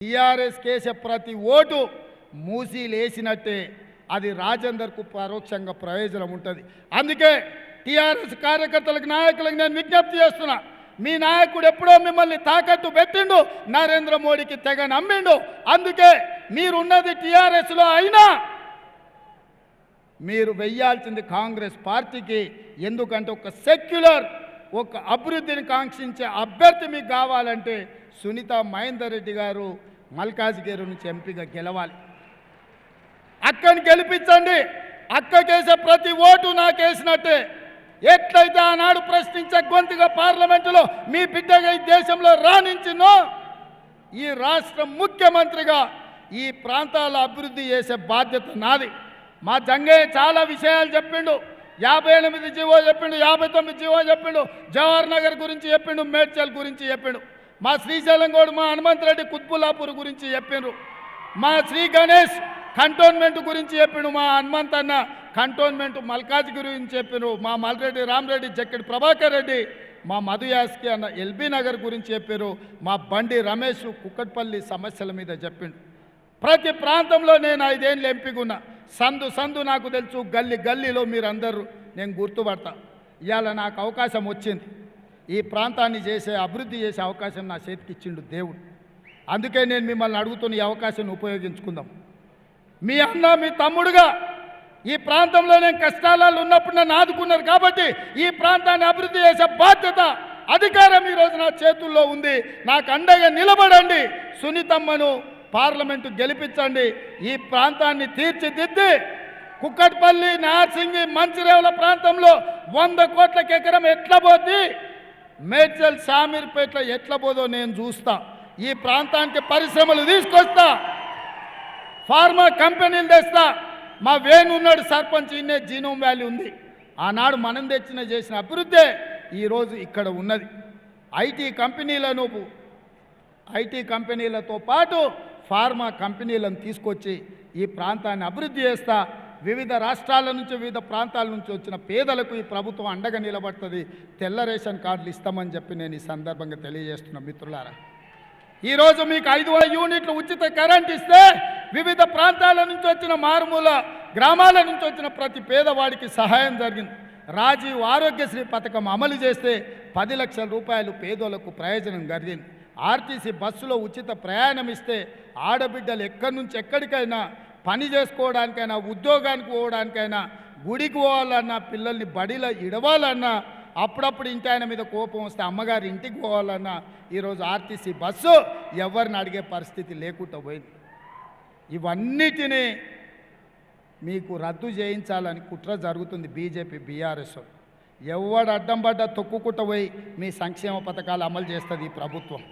TRS కేసే ప్రతి vote మూసిలేసినట్టే అది రాజేందర్కు పరోక్షంగా ప్రయోజనం ఉంటుంది. అందుకే టీఆర్ఎస్ కార్యకర్తలకు నాయకులకు నేను విజ్ఞప్తి చేస్తున్నా, మీ నాయకుడు ఎప్పుడో మిమ్మల్ని తాకట్టు పెట్టిండు, నరేంద్ర మోడీకి తెగ నమ్మిండు. అందుకే మీరున్నది టీఆర్ఎస్లో అయినా మీరు వెయ్యాల్సింది కాంగ్రెస్ పార్టీకి. ఎందుకంటే ఒక సెక్యులర్, ఒక అభివృద్ధిని కాంక్షించే అభ్యర్థి మీకు కావాలంటే సునీత మహేందర్ రెడ్డి గారు మల్కాజ్గిరి నుంచి ఎంపీగా గెలవాలి. అక్కని గెలిపించండి. అక్కకేసే ప్రతి ఓటు నాకేసినట్టే. ఎట్లయితే ఆనాడు ప్రశ్నించే గొంతుగా పార్లమెంటులో మీ బిడ్డగా ఈ దేశంలో రాణించినో, ఈ రాష్ట్ర ముఖ్యమంత్రిగా ఈ ప్రాంతాల అభివృద్ధి చేసే బాధ్యత నాది. మా జంగయ్య చాలా విషయాలు చెప్పిండు. 58 జీవో చెప్పిండు, 59 జీవో చెప్పిండు, జవహర్ నగర్ గురించి చెప్పిండు, మేడ్చల్ గురించి చెప్పిండు. మా శ్రీశైలం గౌడ్, మా హనుమంత్ రెడ్డి కుత్బుల్లాపూర్ గురించి చెప్పిండ్రు. మా శ్రీ గణేష్ కంటోన్మెంట్ గురించి చెప్పిండు. మా హనుమంత్ అన్న కంటోన్మెంట్ మల్కాజ్ గురించి చెప్పిండ్రు. మా మల్రెడ్డి రామరెడ్డి, జక్కెడి ప్రభాకర్ రెడ్డి, మా మధు యాస్కి అన్న ఎల్బీ నగర్ గురించి చెప్పారు. మా బండి రమేష్ కుక్కట్పల్లి సమస్యల మీద చెప్పిండు. ప్రతి ప్రాంతంలో నేను 5 ఏళ్ళు ఎంపీగున్నా. సందు సందు నాకు తెలుసు, గల్లీ గల్లీలో మీరందరూ నేను గుర్తుపడతా. ఇవాళ నాకు అవకాశం వచ్చింది. ఈ ప్రాంతాన్ని చేసే, అభివృద్ధి చేసే అవకాశం నా చేతికి ఇచ్చిండు దేవుడు. అందుకే నేను మిమ్మల్ని అడుగుతున్న ఈ అవకాశాన్ని ఉపయోగించుకుందాం. మీ అన్న, మీ తమ్ముడుగా ఈ ప్రాంతంలో నేను కష్టాలలో ఉన్నప్పుడు నన్ను ఆదుకున్నారు కాబట్టి ఈ ప్రాంతాన్ని అభివృద్ధి చేసే బాధ్యత, అధికారం ఈరోజు నా చేతుల్లో ఉంది. నాకు అండగా నిలబడండి. సునీతమ్మను పార్లమెంటు గెలిపించండి. ఈ ప్రాంతాన్ని తీర్చిదిద్ది కుక్కట్పల్లి, నార్సింగి, మంచిరేవుల ప్రాంతంలో 100 కోట్లకి ఎకరం ఎట్లా పోద్ది, మేడ్చల్ షామీర్పేటలో ఎట్లా పోదో నేను చూస్తా. ఈ ప్రాంతానికి పరిశ్రమలు తీసుకొస్తా, ఫార్మా కంపెనీలు తెస్తా. మా వేణు ఉన్నాడు సర్పంచ్, ఇన్నే జీనోమ్ వ్యాలీ ఉంది. ఆనాడు మనం చేసిన అభివృద్ధే ఈరోజు ఇక్కడ ఉన్నది. ఐటీ కంపెనీలతో పాటు ఫార్మా కంపెనీలను తీసుకొచ్చి ఈ ప్రాంతాన్ని అభివృద్ధి చేస్తా. వివిధ రాష్ట్రాల నుంచి, వివిధ ప్రాంతాల నుంచి వచ్చిన పేదలకు ఈ ప్రభుత్వం అండగా నిలబడుతుంది. తెల్ల రేషన్ కార్డులు ఇస్తామని చెప్పి నేను ఈ సందర్భంగా తెలియజేస్తున్నా. మిత్రులారా, ఈరోజు మీకు 500 యూనిట్లు ఉచిత కరెంట్ ఇస్తే వివిధ ప్రాంతాల నుంచి వచ్చిన, మారుమూల గ్రామాల నుంచి వచ్చిన ప్రతి పేదవాడికి సహాయం జరిగింది. రాజీవ్ ఆరోగ్యశ్రీ పథకం అమలు చేస్తే 10 లక్షల రూపాయలు పేదోళ్లకు ప్రయోజనం జరిగింది. ఆర్టీసీ బస్సులో ఉచిత ప్రయాణం ఇస్తే ఆడబిడ్డలు ఎక్కడి నుంచి ఎక్కడికైనా పని చేసుకోవడానికైనా, ఉద్యోగానికి పోవడానికైనా, గుడికి పోవాలన్నా, పిల్లల్ని బడిలో ఇడవాలన్నా, అప్పుడప్పుడు ఇంటి ఆయన మీద కోపం వస్తే అమ్మగారి ఇంటికి పోవాలన్నా ఈరోజు ఆర్టీసీ బస్సు ఎవరిని అడిగే పరిస్థితి లేకుండా పోయింది. ఇవన్నిటినీ మీకు రద్దు చేయించాలని కుట్ర జరుగుతుంది బీజేపీ, బీఆర్ఎస్. ఎవడు అడ్డం పడ్డా తొక్కుకుంటూ పోయి మీ సంక్షేమ పథకాలు అమలు చేస్తుంది ఈ ప్రభుత్వం.